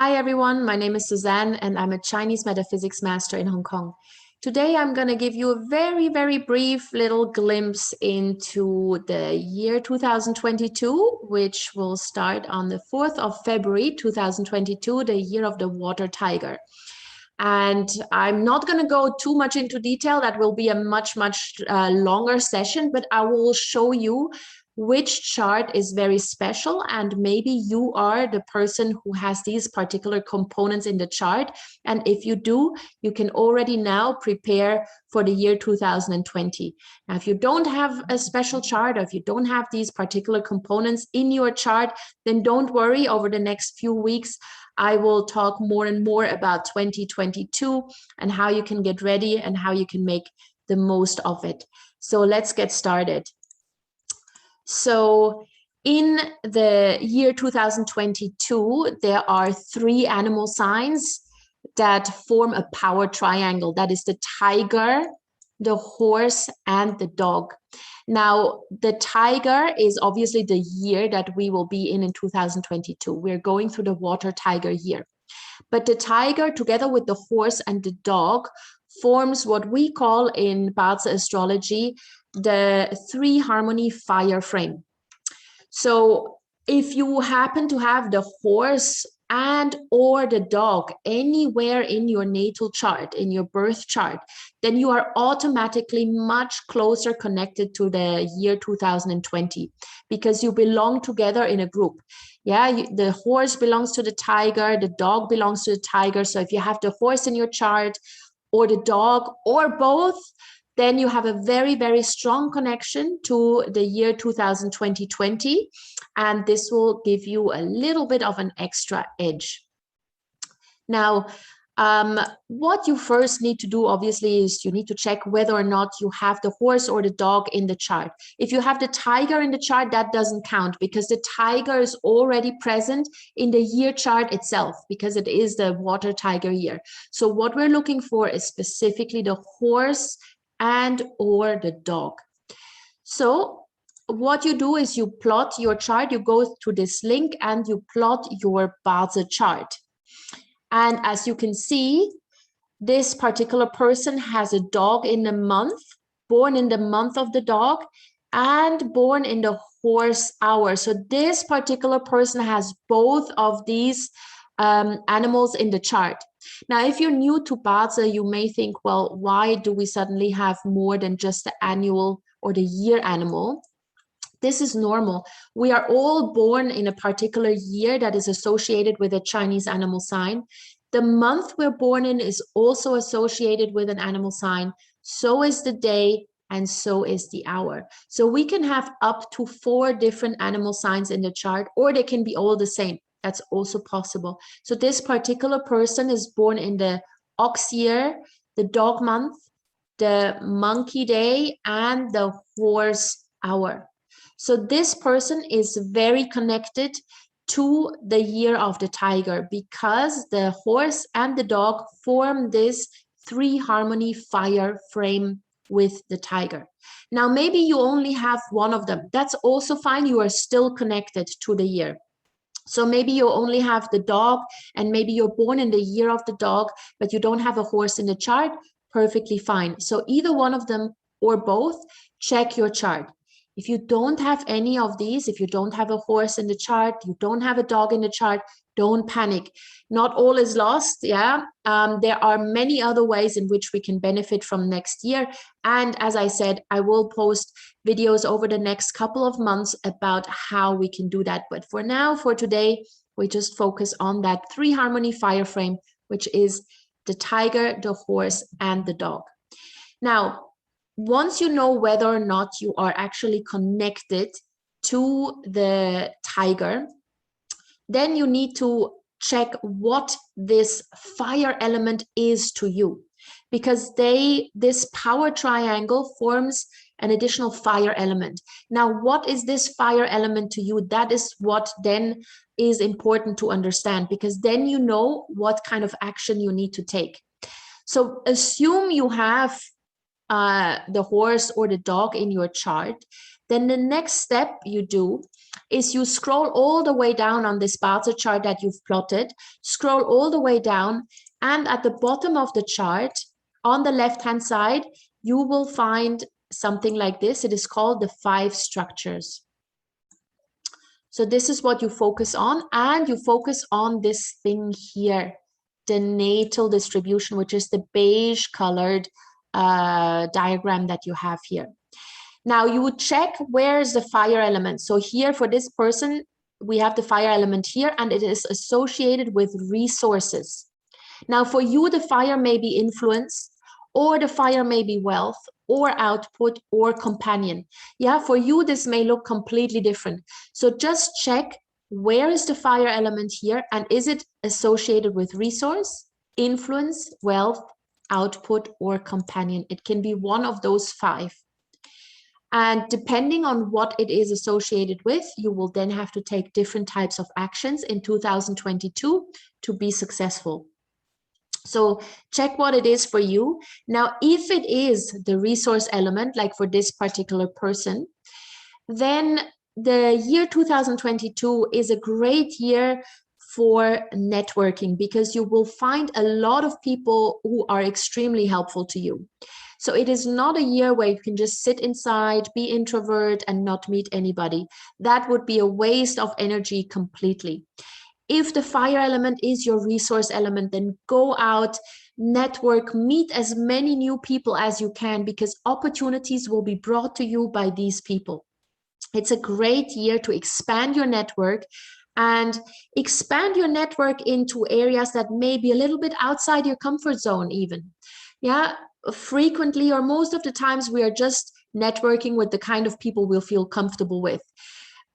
Hi everyone, my name is Suzanne and I'm a Chinese metaphysics master in Hong Kong. Today I'm going to give you a very brief little glimpse into the year 2022, which will start on the 4th of February 2022, the year of the water tiger. And I'm not going to go too much into detail. That will be a much longer session, but I will show you which chart is very special, and maybe you are the person who has these particular components in the chart. And if you do, you can already now prepare for the year 2020. Now, if you don't have a special chart, or if you don't have these particular components in your chart, then don't worry. Over the next few weeks, I will talk more and more about 2022 and how you can get ready and how you can make the most of it. So let's get started. So in the year 2022, there are 3 animal signs that form a power triangle. That is the tiger, the horse, and the dog. Now, the tiger is obviously the year that we will be in 2022. We're going through the water tiger year. But the tiger, together with the horse and the dog, forms what we call in Bazi Astrology the 3-harmony fire frame. So if you happen to have the horse and or the dog anywhere in your natal chart, in your birth chart, then you are automatically much closer connected to the year 2020 because you belong together in a group. Yeah, the horse belongs to the tiger, the dog belongs to the tiger. So if you have the horse in your chart or the dog or both, then you have a very strong connection to the year 2020, and this will give you a little bit of an extra edge. Now, what you first need to do, obviously, is you need to check whether or not you have the horse or the dog in the chart. If you have the tiger in the chart, that doesn't count because the tiger is already present in the year chart itself because it is the water tiger year. So what we're looking for is specifically the horse and or the dog. So what you do is you plot your chart, you go to this link and you plot your Bazi chart. And as you can see, this particular person has a dog in the month, born in the month of the dog, and born in the horse hour. So this particular person has both of these animals in the chart. Now, if you're new to Bazi, you may think, well, why do we suddenly have more than just the annual or the year animal? This is normal. We are all born in a particular year that is associated with a Chinese animal sign. The month we're born in is also associated with an animal sign. So is the day, and so is the hour. So we can have up to 4 different animal signs in the chart, or they can be all the same. That's also possible. So this particular person is born in the ox year, the dog month, the monkey day, and the horse hour. So this person is very connected to the year of the tiger because the horse and the dog form this 3-harmony fire frame with the tiger. Now, maybe you only have one of them. That's also fine. You are still connected to the year. So maybe you only have the dog and maybe you're born in the year of the dog, but you don't have a horse in the chart. Perfectly fine. So either one of them or both, check your chart. If you don't have any of these, if you don't have a horse in the chart, you don't have a dog in the chart, don't panic. Not all is lost. Yeah, there are many other ways in which we can benefit from next year. And as I said, I will post videos over the next couple of months about how we can do that. But for now, for today, we just focus on that 3-harmony fire frame, which is the tiger, the horse, and the dog. Now, once you know whether or not you are actually connected to the tiger, then you need to check what this fire element is to you, because this power triangle forms an additional fire element. Now, what is this fire element to you? That is what then is important to understand, because then you know what kind of action you need to take. So assume you have the horse or the dog in your chart. Then the next step you do is you scroll all the way down on this Bazi chart that you've plotted, scroll all the way down, and at the bottom of the chart, on the left-hand side, you will find something like this. It is called the 5 structures. So this is what you focus on, and you focus on this thing here, the natal distribution, which is the beige colored diagram that you have here. Now you would check where is the fire element. So here for this person, we have the fire element here, and it is associated with resources. Now for you, the fire may be influence, or the fire may be wealth, or output, or companion. Yeah, for you, this may look completely different. So just check, where is the fire element here, and is it associated with resource, influence, wealth, output, or companion? It can be one of those 5. And depending on what it is associated with, you will then have to take different types of actions in 2022 to be successful. So check what it is for you. Now, if it is the resource element, like for this particular person, then the year 2022 is a great year for networking, because you will find a lot of people who are extremely helpful to you. So it is not a year where you can just sit inside, be introvert, and not meet anybody. That would be a waste of energy completely. If the fire element is your resource element, then go out, network, meet as many new people as you can, because opportunities will be brought to you by these people. It's a great year to expand your network, and expand your network into areas that may be a little bit outside your comfort zone even. Yeah, frequently or most of the times we are just networking with the kind of people we'll feel comfortable with.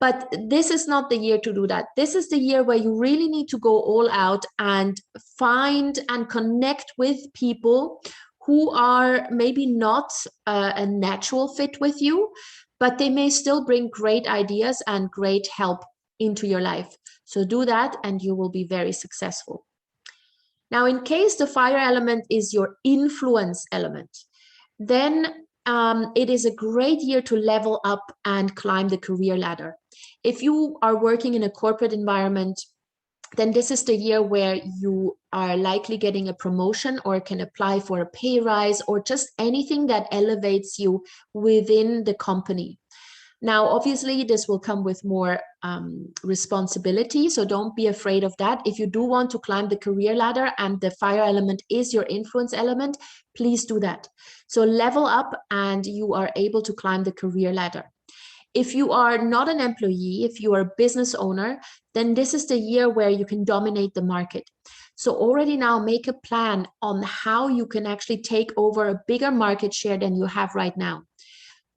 But this is not the year to do that. This is the year where you really need to go all out and find and connect with people who are maybe not a natural fit with you, but they may still bring great ideas and great help into your life. So do that and you will be very successful. Now, in case the fire element is your influence element, then it is a great year to level up and climb the career ladder. If you are working in a corporate environment, then this is the year where you are likely getting a promotion or can apply for a pay rise or just anything that elevates you within the company. Now, obviously, this will come with more responsibility, so don't be afraid of that. If you do want to climb the career ladder and the fire element is your influence element, please do that. So level up and you are able to climb the career ladder. If you are not an employee, if you are a business owner, then this is the year where you can dominate the market. So already now make a plan on how you can actually take over a bigger market share than you have right now.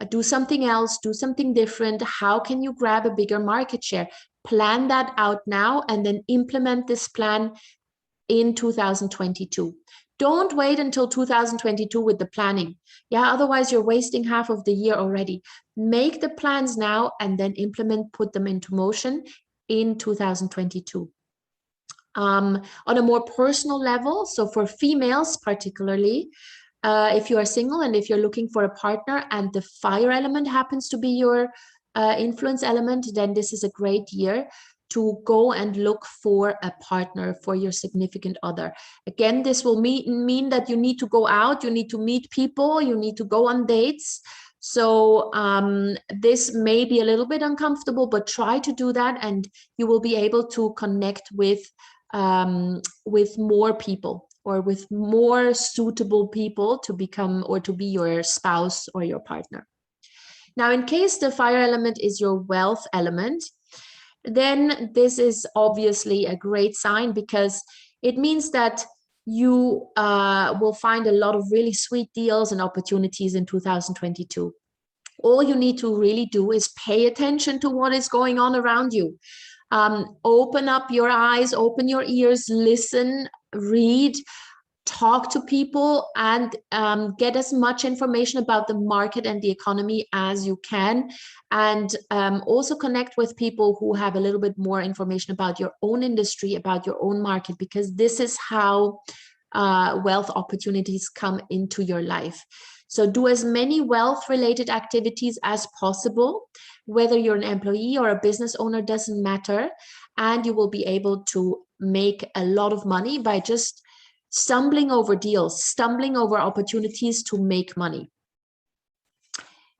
Do something else, do something different. How can you grab a bigger market share? Plan that out now and then implement this plan in 2022. Don't wait until 2022 with the planning. Yeah, otherwise you're wasting half of the year already. Make the plans now and then implement, put them into motion in 2022. On a more personal level, so for females particularly, if you are single and if you're looking for a partner and the fire element happens to be your influence element, then this is a great year to go and look for a partner for your significant other. Again, this will mean that you need to go out, you need to meet people, you need to go on dates. So this may be a little bit uncomfortable, but try to do that and you will be able to connect with more people or with more suitable people to become or to be your spouse or your partner. Now, in case the fire element is your wealth element, then this is obviously a great sign because it means that you will find a lot of really sweet deals and opportunities in 2022. All you need to really do is pay attention to what is going on around you. Open up your eyes, open your ears, listen, read, talk to people, and get as much information about the market and the economy as you can. And also connect with people who have a little bit more information about your own industry, about your own market, because this is how wealth opportunities come into your life. So do as many wealth-related activities as possible. Whether you're an employee or a business owner, doesn't matter. And you will be able to make a lot of money by just stumbling over deals, stumbling over opportunities to make money.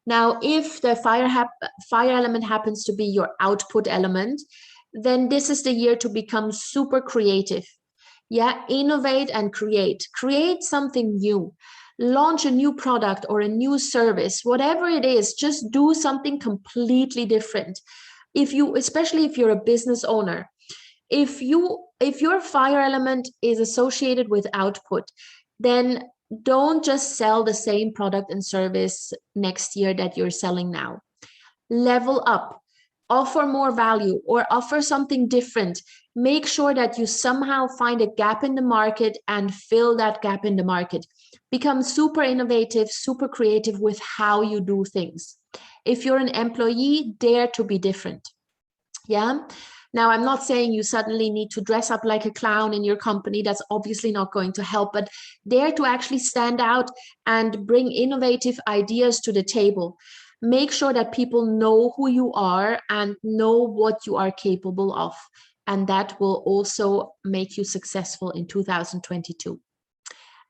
Now, if the fire element happens to be your output element, then this is the year to become super creative. Yeah, innovate and create. Create something new. Launch a new product or a new service, whatever it is, just do something completely different. Especially if you're a business owner, if your fire element is associated with output, then don't just sell the same product and service next year that you're selling now. Level up, offer more value, or offer something different. Make sure that you somehow find a gap in the market and fill that gap in the market. Become super innovative, super creative with how you do things. If you're an employee, dare to be different. Yeah. Now, I'm not saying you suddenly need to dress up like a clown in your company. That's obviously not going to help, but dare to actually stand out and bring innovative ideas to the table. Make sure that people know who you are and know what you are capable of. And that will also make you successful in 2022.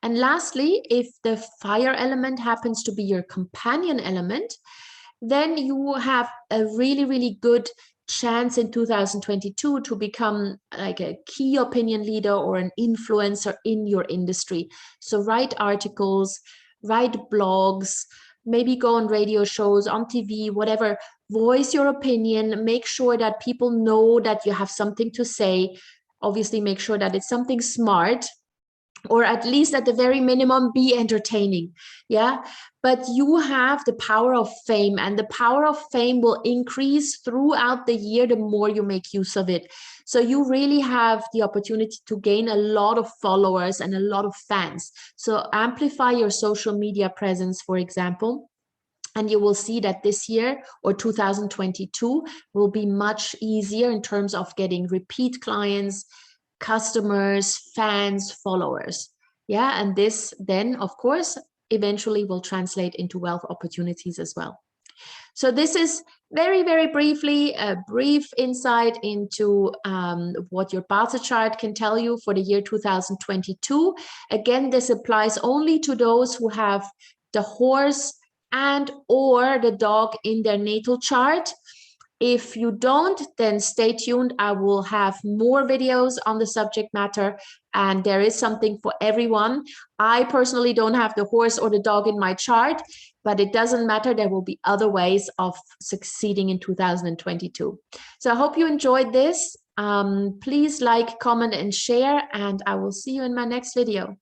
And lastly, if the fire element happens to be your companion element, then you have a really, really good chance in 2022 to become like a key opinion leader or an influencer in your industry. So write articles, write blogs, maybe go on radio shows, on TV, whatever. Voice your opinion. Make sure that people know that you have something to say. Obviously, make sure that it's something smart, or at least at the very minimum, be entertaining. Yeah. But you have the power of fame, and the power of fame will increase throughout the year the more you make use of it. So you really have the opportunity to gain a lot of followers and a lot of fans. So amplify your social media presence, for example. And you will see that this year, or 2022, will be much easier in terms of getting repeat clients, customers, fans, followers. Yeah, and this then, of course, eventually will translate into wealth opportunities as well. So this is very, very briefly a brief insight into what your Bazi chart can tell you for the year 2022. Again, this applies only to those who have the horse and or the dog in their natal chart. If you don't, then stay tuned. I will have more videos on the subject matter, and there is something for everyone. I personally don't have the horse or the dog in my chart, but it doesn't matter. There will be other ways of succeeding in 2022. So I hope you enjoyed this. Please like, comment, and share, and I will see you in my next video.